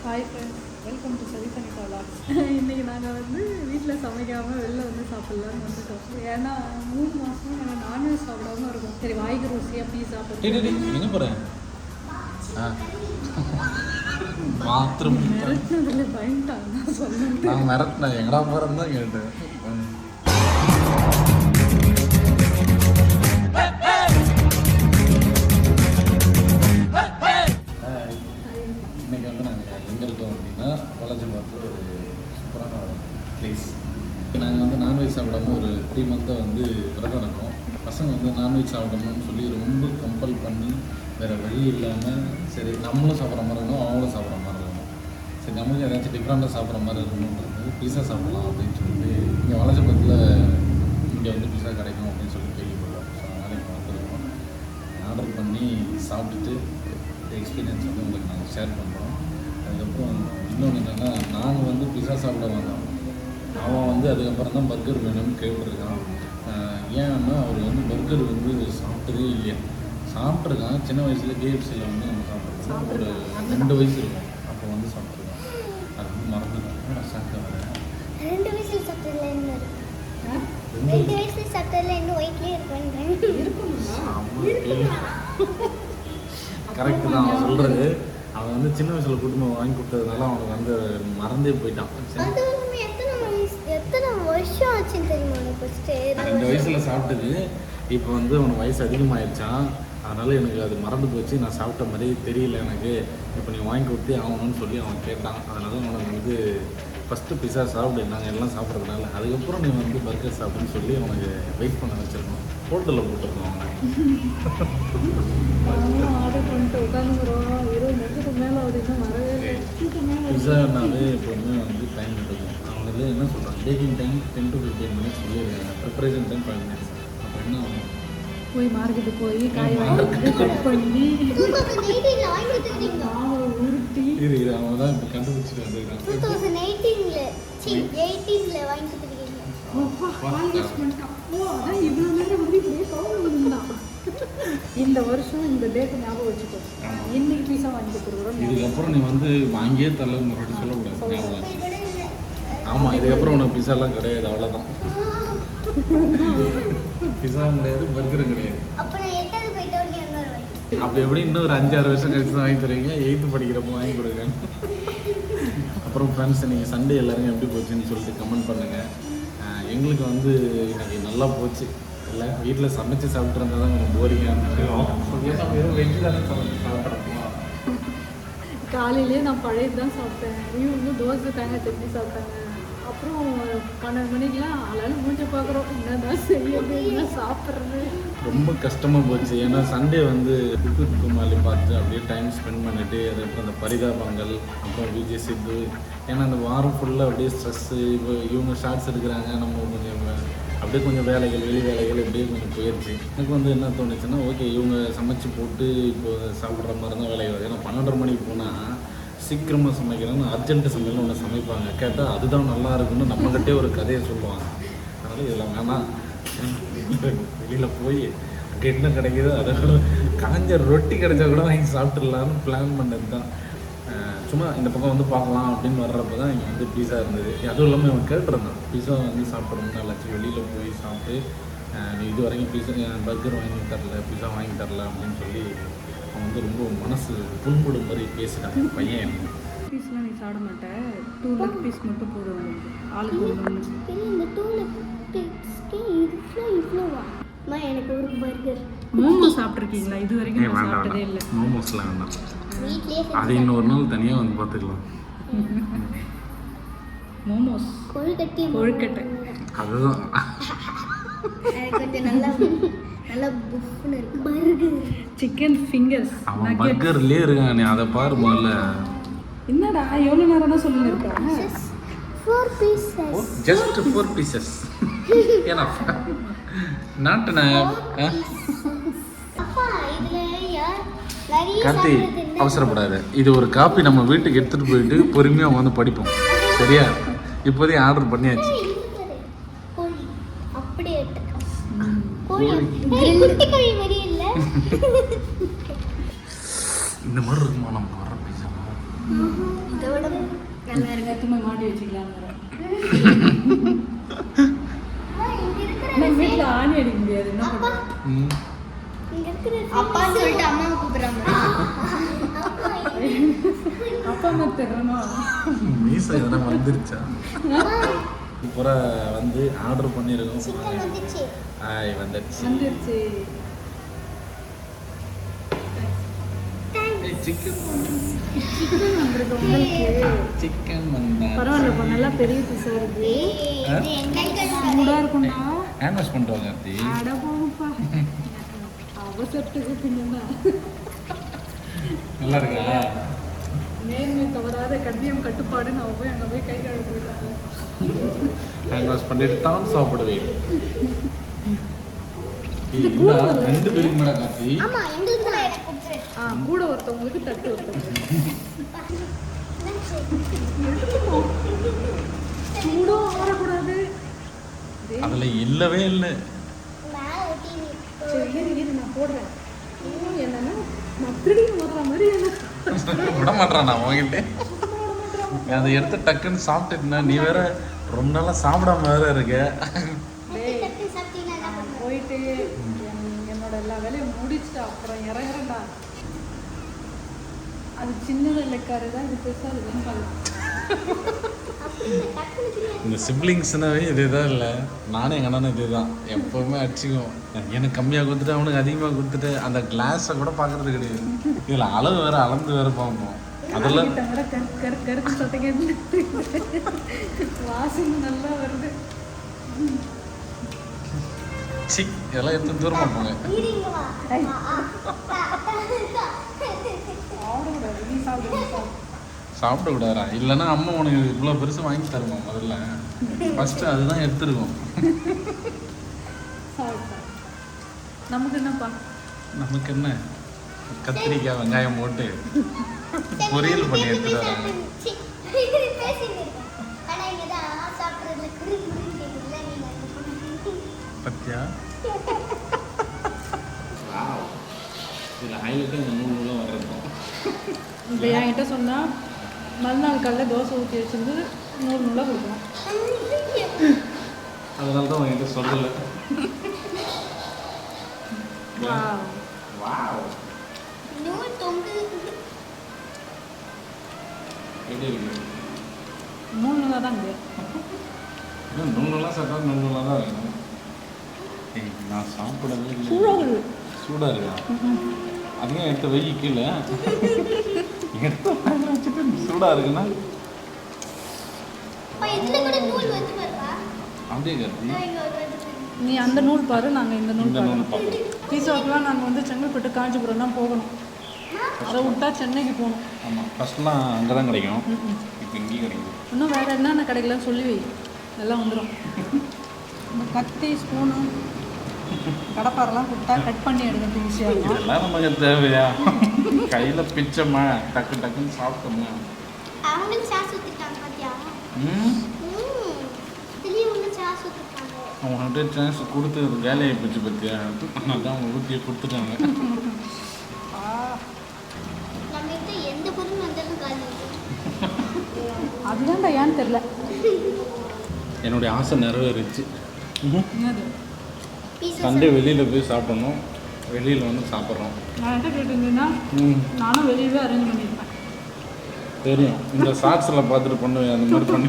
Hi friends, welcome to Sarisanika vlogs. இன்றைக்கி நாங்கள் வந்து வீட்டில் சமைக்காமல் வெளில வந்து சாப்பிட்லான்னு வந்துட்டோம். ஏன்னா 3 மாதம் நாங்கள் நான்வெஜ் சாப்பிடாம இருக்கோம். சரி, வாய்க்கு ருசியாக பீஸா எங்கே போகிறேன் பாத்ரூம் மிரட்டினதில் பயன்ட்டாங்க சொல்லுங்க. நான் மிரட்டினேன் எங்கடா போகிறேன்னு தான் கேட்டேன். இன்னைக்கு வந்து நாங்கள் எங்கே இருக்கோம் அப்படின்னா வளர்ச்சிபாத்தில் ஒரு சூப்பரான பிளேஸ். நாங்கள் வந்து நான்வெஜ் சாப்பிடாம ஒரு 3 மந்த்தாக வந்து விரதம் இருக்கோம். பசங்க வந்து நான்வெஜ் சாப்பிடணும்னு சொல்லி ரொம்ப கம்பல் பண்ணி வேறு வழி இல்லாமல் சரி நம்மளும் சாப்பிட்ற மாதிரி இருக்கணும், அவங்களும் சாப்பிட்ற மாதிரி இருக்கணும், சரி நம்மளும் ஏதாச்சும் டிஃப்ரெண்ட்டாக சாப்பிட்ற மாதிரி இருக்கணுன்றது பீஸா சாப்பிடலாம் அப்படின்னு சொல்லிட்டு இங்கே வளர்ச்சிபாத்தில் இங்கே வந்து பீஸா கிடைக்கும் அப்படின்னு சொல்லி கேள்விப்பட்டோம். ஸோ அதனால் இங்கே வந்துருக்கோம். ஆர்டர் பண்ணி சாப்பிட்டுட்டு எக்ஸ்பீரியன்ஸ் வந்து உங்களுக்கு நாங்கள் ஷேர் பண்ணுறோம். அதுக்கப்புறம் இன்னொன்று என்னென்னா, நாங்கள் வந்து பிஸா சாப்பிட வந்தோம், அவன் வந்து அதுக்கப்புறம் தான் பர்கர் வேணும்னு கேட்டுருக்கான். ஏன்னா அவர் வந்து பர்கர் வந்து சாப்பிட்டதே இல்லையா, சாப்பிட்ருக்கான் சின்ன வயசில் கேஎஃப்சியில் வந்து நம்ம சாப்பிட்ருக்கோம். ஒரு 2 வயசு இருக்கும் அப்போ வந்து சாப்பிட்ருக்கோம். அது வந்து மறந்துட்டோம். நான் சாப்பிட்டு வரேன் 2 வயசில் சாப்பிட்டதில்ல என்ன 2 வயசில் சாப்பிட்டதில்ல இன்னும் ஒயிட்லேயே இருக்கும். கரெக்டு தான் அவன் சொல்கிறது. அவன் வந்து சின்ன வயசில் குடும்பம் வாங்கி கொடுத்ததுனால அவனுக்கு வந்து மறந்தே போயிட்டான். எத்தனை வருஷம் ஆச்சுன்னு தெரியுமா உனக்கு? ஃபஸ்ட்டு 2 வயசில் சாப்பிட்டது இப்போ வந்து அவனுக்கு வயசு அதிகமாகிடுச்சான். அதனால் எனக்கு அது மறந்து போச்சு, நான் சாப்பிட்ட மாதிரி தெரியல எனக்கு, இப்போ நீ வாங்கி கொடுத்தே ஆகணும்னு சொல்லி அவன் கேட்டான். அதனால அவனுக்கு வந்து ஃபஸ்ட்டு பிஸா சாப்பிடு, நாங்கள் எல்லாம் சாப்பிட்றதுனால, அதுக்கப்புறம் நீ வந்து பர்கர் சாப்பிடுன்னு சொல்லி அவனுக்கு வெயிட் பண்ண வச்சுருக்கோம். ஹோட்டலில் போட்டிருக்கோம் அவனை. ஆர்டர் பண்ணிட்டு உட்காந்துக்கிறோம். 20 நிமிஷத்துக்கு மேலே அப்படின்னா வரவே பிஸானாலே எப்போதுமே வந்து டைம் எடுக்கும். அவங்க என்ன சொல்கிறாங்க, பேக்கிங் டைம் 10 to 15 மினிட்ஸ் சொல்லியிருக்காங்க, ப்ரிப்பரேஷன் டைம் 5 மினிட்ஸ். அப்போ என்ன ஆகும், போய் மார்க்கெட்டு போய் காய் வாங்கி கட் பண்ணி மாவை உருட்டி இது அவன் தான் இப்போ கண்டுபிடிச்சிட்டு வந்துருக்கான். 2018ல் வாங்கி கொடுத்துருக்கீங்க. அதான் இவ்வளோ நேரம் வந்து இப்படியே கவனம். இந்த வருஷம் இந்த டேட்டு ஞாபகம் வச்சுக்கோ, இன்னைக்கு பீஸா வாங்கி கொடுக்குறோம். இதுக்கப்புறம் நீ வந்து வாங்கியே தரலன்னு மறுபடியும் சொல்லக்கூடாது, ஞாபகம். ஆமாம், இதுக்கப்புறம் உனக்கு பிஸாலாம் கிடையாது, அவ்வளோதான். பிஸாவும் கிடையாது, பர்கரும் கிடையாது. அப்படி எப்படி இன்னும் ஒரு 5-6 வருஷம் கழிச்சு தான் வாங்கி தருவீங்க, 8th படிக்கிறப்போ வாங்கி கொடுங்க. அப்புறம் ஃப்ரெண்ட்ஸ், நீங்கள் சண்டே எல்லோரும் எப்படி போச்சுன்னு சொல்லிட்டு கமெண்ட் பண்ணுங்கள். எங்களுக்கு வந்து இன்னைக்கு நல்லா போச்சு. எல்லாம் வீட்டில் சமைச்சு சாப்பிட்டு இருந்தால் தான் கொஞ்சம் போரிங்காக இருந்துச்சு. வெஜ்ஜு தானே சாப்பிட்றோம். காலையிலே நான் பழையது தான் சாப்பிட்டேன். இவங்க தோசை தேங்காய் சட்னி சாப்பிட்டாங்க. அப்புறம் 12 மணிக்கெலாம் ஆளாலும் மூஞ்ச பார்க்குறோம், என்னதான் செய்யறது, என்ன சாப்பிட்றது. ரொம்ப கஷ்டமாக போச்சு. ஏன்னா சண்டே வந்து குக்கு குமாலி பார்த்து அப்படியே டைம் ஸ்பெண்ட் பண்ணிவிட்டு, அதுக்கப்புறம் அந்த பரிதாபங்கள், அப்புறம் விஜய் சித்து, ஏன்னா அந்த வாரம் ஃபுல்லாக அப்படியே ஸ்ட்ரெஸ்ஸு. இப்போ இவங்க ஷார்ட்ஸ் எடுக்கிறாங்க, நம்ம கொஞ்சம் அப்படியே கொஞ்சம் வேலைகள், வெளி வேலைகள் இப்படியே கொஞ்சம் போயிடுச்சு. எனக்கு வந்து என்ன தோணுச்சுன்னா, ஓகே இவங்க சமைச்சு போட்டு இப்போ சாப்பிட்ற மாதிரி தான் வேலைகள். ஏன்னா 12:30 மணிக்கு போனால் சீக்கிரமாக சமைக்கிறேன்னு அர்ஜென்ட்டு சமையல்னு ஒன்று சமைப்பாங்க. கேட்டால் அதுதான் நல்லா இருக்குன்னு நம்மகிட்டே ஒரு கதையை சொல்லுவாங்க. அதனால் இதெல்லாம் வேணாம், வெளியில் போய் அங்கே என்ன கிடைக்கிதோ அதை காஞ்ச ரொட்டி கிடைச்சா கூட வாங்கி சாப்பிட்டுடலான்னு பிளான் பண்ணது தான். சும்மா இந்த பக்கம் வந்து பார்க்கலாம் அப்படின்னு வர்றப்ப தான் இங்கே வந்து பீஸா இருந்தது. அதுவும் இல்லாமல் இவன் கேட்டுருந்தான், பீஸா வந்து சாப்பிட்றோம்னா நல்லாச்சு, வெளியில் போய் சாப்பிட்டு நீ இது வரைக்கும் பீஸா பர்கர் வாங்கி தரல, பீஸா வாங்கி தரல அப்படின்னு சொல்லி அவன் வந்து ரொம்ப மனசு புண்படும் மாதிரி பேசிட்டான் பையன். பீஸ்லாம் நீ சாப்பிட மாட்டேன், 2 லெக் பீஸ் மட்டும் போடுவாங்க ஆளுக்கு ஒன்று. இந்த 2 லெக் பீஸ்க்கு இவ்வளோவா? எனக்கு ஒரு பர்கர். மோமோஸ் சாப்பிட்ருக்கீங்களா? இது வரைக்கும் நான் சாப்பிட்டதே இல்லை. மோமோஸ்லாம் வேண்டாம், வீட்லேயே அது இன்னொரு நாள் தனியாக வந்து பார்த்துக்கலாம். மோமோஸ் கொழுக்கட்டை அதுதான் கொஞ்சம் நல்லா புஃப்னு இருக்கு. பர்கர், சிக்கன் ஃபிங்கர்ஸ், அவன் பர்கர்லேயே இருக்கான். நீ அதை பாரு முதல்ல. என்னடா எவ்வளோ நேரம் தான் சொல்லி இருக்கேன். 4 pieces, just 4 pieces enough, not enough. Karthi, அவசரப்படாது. இது ஒரு காப்பி நம்ம வீட்டுக்கு எடுத்துகிட்டு போயிட்டு பொறுமையாக வந்து படிப்போம், சரியா? இப்போதையும் ஆர்டர் பண்ணியாச்சு. இந்த மாதிரி இருக்குமா நமக்கு வர பீஸா? இதோட நல்லா இருக்கு. எல்லாத்தையுமே மாட்டி வச்சுக்கலாம்ங்கிறேன். இங்க இருக்கிற ஆனால் வீட்டில் ஆணி அடிக்க முடியாது, என்ன பண்ணுறது? ம். இங்க இருக்கிற அப்பான்னு சொல்லிட்டு அம்மாவை கூப்பிடுறாங்க. அப்பா அம்மா தெரியணும். மீசை எதனா வந்துருச்சா? பூரா வந்து ஆர்டர் பண்ணியிருக்கோம். சிக்கன் வந்துச்சு. ஆய் வந்துடுச்சு. வந்துருச்சு. சிக்கன் சிக்கன் வந்திருக்கு உங்களுக்கு. சிக்கன் வந்தா பரவாயில்லப்பா, நல்லா பெரிய பீஸாக இருக்கு. இது எங்க சூடாக இருக்கும்டா. ஹேண்ட் வாஷ் பண்ணிட்டு வாங்க ஆர்த்தி. அட போங்கப்பா, அவசரத்துக்கு பின்னா நல்லா இருக்கா? நேர்மை தவறாத கண்ணியம் கட்டுப்பாடுன்னு அவ போய் அங்கே போய் கை கழுவிட்டாங்க. ஹேண்ட் வாஷ் பண்ணிட்டு தான் சாப்பிடுவேன். ரெண்டு பேருக்கு மேடம் கார்த்தி. ஆமா எங்களுக்கு தான் எனக்கு கொடுத்து. கூட ஒருத்தவங்களுக்கு தட்டு ஒருத்தவங்களுக்கு சூடும் ஆறக்கூடாது. அதுல இல்லவே இல்லை. மேல ஒட்டி சரி இரு நான் போடுறேன். இன்னும் என்னன்னா மத்தடியும் ஓடுற மாதிரி என்ன விட மாட்டான் நான் உங்ககிட்ட. அதை எடுத்து டக்குன்னு சாப்பிட்டுனா நீ வேற ரொம்ப நாளா சாப்பிடாம வேற இருக்க. தட்டு சாப்பிட்டீங்கன்னா என்ன பண்ணுவீங்க? போயிட்டு என்னோட எல்லா வேலையும் முடிச்சுட்டு அப்புறம் இறங்குறேன்டா. அது சின்னது இல்லைக்காரு தான், இது பெருசாக இருக்குன்னு பாருங்க. இந்த சிப்ளிங்ஸ்னாவே இதுதான் இல்லை. நானும் எங்கள் அண்ணனும் இதுதான் எப்போவுமே அடிச்சுக்குவோம். எனக்கு கம்மியாக கொடுத்துட்டு அவனுக்கு அதிகமாக கொடுத்துட்டு அந்த கிளாஸை கூட பார்க்கறது கிடையாது. இதில் அளவு வேற அளந்து வேற பார்ப்போம். அதெல்லாம் கூட கருக்கு சட்டைக்கு வாசனை நல்லா வருது. சிக் இதெல்லாம் எடுத்து தூரமா போங்க. ஈரிங்க வா. சாப்பிடக்கூடாது, நீ சாப்பிடு. சாப்பிடக்கூடாதா? இல்லைன்னா அம்மா உனக்கு இவ்வளோ பெருசு வாங்கி தருமா முதல்ல? ஃபஸ்ட்டு அதுதான் எடுத்துருக்கோம். சாப்பிட்டா நமக்கு என்னப்பா? நமக்கு என்ன, கத்திரிக்காய் வெங்காயம் போட்டு பொரியல் பண்ணி எடுத்துட்டு வராங்க. பத்தியா இதில் ஹைலைட்டாக இந்த நூல்லாம் வர்றதும். இப்போ என்கிட்ட சொன்னால் மறுநாள் காலையில் தோசை ஊற்றி வச்சிருந்து 100 நூலாக கொடுக்கணும். அதனால தான் உங்ககிட்ட சொல்லலை. வாவ் எப்படி இருக்கு? 3 நூலாக தான் இருக்கு. இன்னும் நூல்லாம் சாப்பிட்டா நூல்லாம் தான் இருக்கணும். நான் சாப்பிடவே இல்லை. சூடாக இருக்கு. சூடாக இருக்கா? அதையும் எடுத்து வெயி கீழே எடுத்து வாயில வச்சுட்டு சூடாக இருக்குன்னா அப்படியே கருதி நீ அந்த நூல் பாரு, நாங்கள் இந்த நூல் இந்த பாரு. நூல் பார்ப்போம். பீஸாவுக்குலாம் நாங்கள் வந்து செங்கல்பட்டு காஞ்சிபுரம் தான் போகணும். அதை விட்டா சென்னைக்கு போகணும். ஆமாம் ஃபஸ்ட்லாம் அங்கே தான் கிடைக்கும். இப்போ இங்கேயும் கிடைக்கும். இன்னும் வேறு என்னென்ன கிடைக்கலன்னு சொல்லி வை, எல்லாம் வந்துடும். இந்த கத்தி ஸ்பூனு கடப்பாரெல்லாம் கொடுத்தா கட் பண்ணி எடுக்கிறதுக்கு ஈஸியாக இருக்கும். இதெல்லாம் நமக்கு தேவையா? கையில் பிச்சோமா டக்கு டக்குன்னு சாப்பிட்டோமா. அவங்கள்ட்ட சான்ஸ் கொடுத்து வேலையை பிடிச்சி பற்றியா? அதனால தான் அவங்க ஊற்றியை கொடுத்துட்டாங்க. அதுதான்டா ஏன்னு தெரில. என்னுடைய ஆசை நிறைவேறிச்சு. என்னது? சண்டே வெளியில் போய் சாப்பிடணும். வெளியில் வந்து சாப்பிட்றோம். நான் என்ன கேட்டிருந்தேன்னா நானும் வெளியவே அரேஞ்ச் பண்ணியிருப்பேன். தெரியும், இந்த ஷார்ட்ஸில் பார்த்துட்டு பண்ணுவேன் அந்த மாதிரி பண்ணி.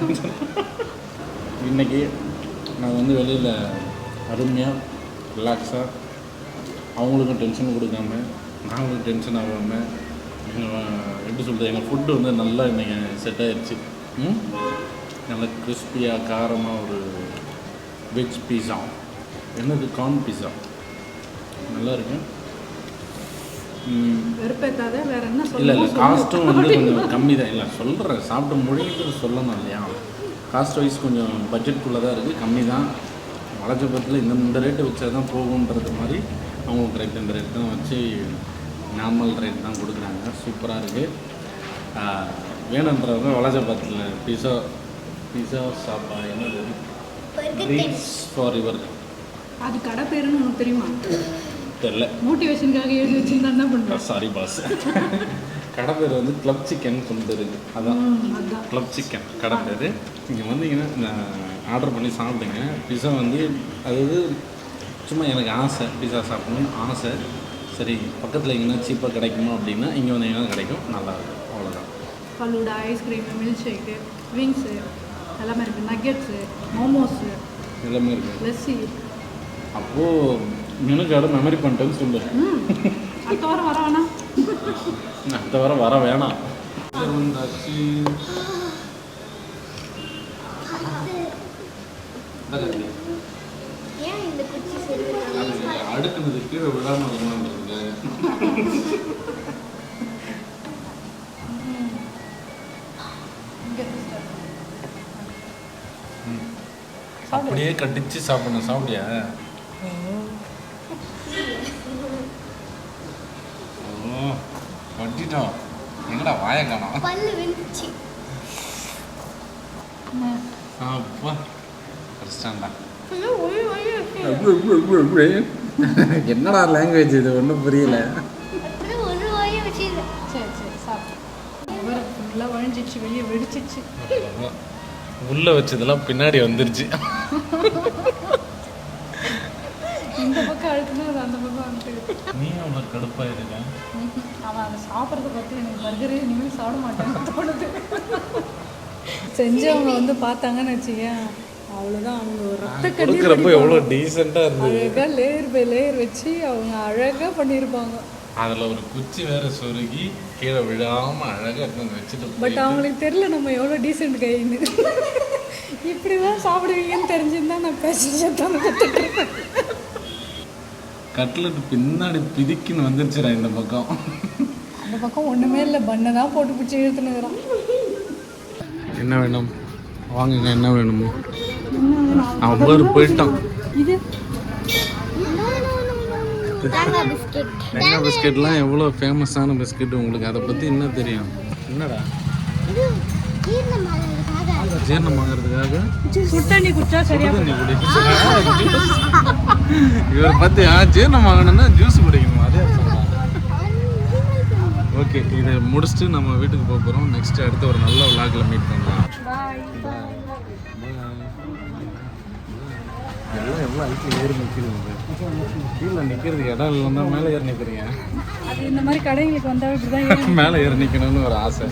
இன்றைக்கி நான் வந்து வெளியில் அருமையாக ரிலாக்ஸாக அவங்களுக்கும் டென்ஷன் கொடுக்காம நாங்களும் டென்ஷன் ஆகாமல் எப்படி சொல்கிறது, எங்கள் ஃபுட்டு வந்து நல்லா இன்றைக்கி செட் ஆகிடுச்சு. நல்லா கிறிஸ்பியாக காரமாக ஒரு வெஜ் பீஸா. என்னது கார்ன் பீஸா நல்லா இருக்கு. வெறுப்பேற்காத வேறு என்ன இல்லை இல்லை சொல்ல காஸ்ட்டும் வந்து கொஞ்சம் கம்மி தான். இல்லை சொல்கிறேன், சாப்பிட முடியுது சொல்லணும் இல்லையா? காஸ்ட் வைஸ் கொஞ்சம் பட்ஜெட்குள்ளே தான் இருக்குது, கம்மி தான். வளர்ச்சபத்தில் இந்த ரேட்டு வச்சா தான் போகுன்றது மாதிரி அவங்களுக்கு ரைட் இந்த ரேட் தான் வச்சு நார்மல் ரேட் தான் கொடுக்குறாங்க. சூப்பராக இருக்குது. வேணுன்றவங்க வளர்ச்சபத்தில் பிஸா சாப்பா என்னது ட்ரீட்ஸ் ஃபார் யுவர். அது கடை பேருன்னு உனக்கு தெரியுமா? தெரில, மோட்டிவேஷனுக்காக எழுதி வச்சுருந்தா என்ன பண்ணுறேன். Sorry boss. கடை பேர் வந்து கிளப் சிக்கன் கொண்டு இருக்கு. அதான் அதான் கிளப் சிக்கன் கடை பேர். இங்கே வந்தீங்கன்னா ஆர்டர் பண்ணி சாப்பிடுங்க. பிஸா வந்து அதாவது சும்மா எனக்கு ஆசை, பிஸா சாப்பிடணும்னு ஆசை. சரி பக்கத்தில் எங்கன்னா சீப்பாக கிடைக்குமா அப்படின்னா இங்கே வந்தீங்கன்னா கிடைக்கும், நல்லாயிருக்கும், அவ்வளோதான். Falooda, ice cream, milk shake, wings எல்லாமே இருக்குது, நக்கெட்ஸு, மோமோஸு எல்லாமே இருக்குது. லஸ்ஸி. அப்போது மெனு கார்டை மெமரி பண்ணிட்டேன்னு சொல்லு. அடுத்த வாரம் வர வேணாம், அடுத்த வாரம் வர வேணாம். வந்தாச்சு. ஏன் இந்த குச்சி சொல்லுங்க? அடுக்குனது கீழே விடாமல் இருக்கு. அப்படியே கட்டிச்சு சாப்பிடணும். சாப்பிடியா? ஓ கட்டிட்டோம். எங்கடா வாயை காணோம். பல்லு வெந்துச்சு. அப்பா கஷ்டம்டா. அப்படியே என்னடா லாங்குவேஜ் இது, ஒன்றும் புரியல. ஒரு வாயை வச்சுது. சரி சரி சாப்பிட்டு ஃபுல்லாக வழிஞ்சிச்சு, வெளியே வெடிச்சிச்சு. உள்ள வச்சதெல்லாம் பின்னாடி வந்துருச்சு. இந்த பக்கம் அழுத்துனா அது அந்த பக்கம் வந்துட்டு. நீ அவ்வளோ கடுப்பாக இருக்க. அவன் அதை சாப்பிட்றத பார்த்து எனக்கு பர்கரே இனிமேல் சாப்பிட மாட்டேன்னு தோணுது. செஞ்சவங்க வந்து பார்த்தாங்கன்னு வச்சுக்கேன், அவ்வளோதான். அவங்க ஒரு ரத்த கொடுக்குறப்ப எவ்வளோ டீசெண்டாக இருந்தது. அழகாக லேயர் பை லேயர் வச்சு அவங்க அழகாக பண்ணியிருப்பாங்க. அதில் ஒரு குச்சி வேற சொருகி கீழே விழாமல் அழகாக எடுத்து வச்சுட்டு. பட் அவங்களுக்கு தெரியல நம்ம எவ்வளோ டீசெண்ட் கைன்னு. இப்படி தான் சாப்பிடுவீங்கன்னு தெரிஞ்சிருந்தா நான் பேசிட்டு கற்றுட்ருப்பேன். கட்லெட் பின்னாடி பிதிக்குன்னு வந்துருச்சுடா இந்த பக்கம். அந்த பக்கம் ஒன்றுமே இல்லை, பண்ணை தான் போட்டு பிடிச்சி இழுத்துனுக்குறான். என்ன வேணும் வாங்குங்க, என்ன வேணுமோ. அவன் போயிட்டான். இது தேங்காய் பிஸ்கெட். தேங்காய் பிஸ்கெட்லாம் எவ்வளோ ஃபேமஸான பிஸ்கெட், உங்களுக்கு அதை பற்றி என்ன தெரியும்? என்னடா இது ஜீரணமாகிறதுக்காக. ஜீரணமாகிறதுக்காக சுட்டண்ணி குடிச்சா சரியா தண்ணி இவர் பார்த்து ஜீரணமாகணும்னா ஜூஸ் குடிக்கணும், அதே சொல்லலாம். ஓகே, இதை முடிச்சுட்டு நம்ம வீட்டுக்கு போக போகிறோம். நெக்ஸ்ட் அடுத்து ஒரு நல்ல விளாகில் மீட் பண்ணலாம். பாய். எல்லாம் எவ்வளோ அழுத்தி ஏறி நிற்கிறது. கீழே நிற்கிறதுக்கு இடம் இல்லைன்னா மேலே ஏறி நிற்கிறீங்க. அது இந்த மாதிரி கடைகளுக்கு வந்தால் இப்படி தான் மேலே ஏறி நிற்கணும்னு ஒரு ஆசை.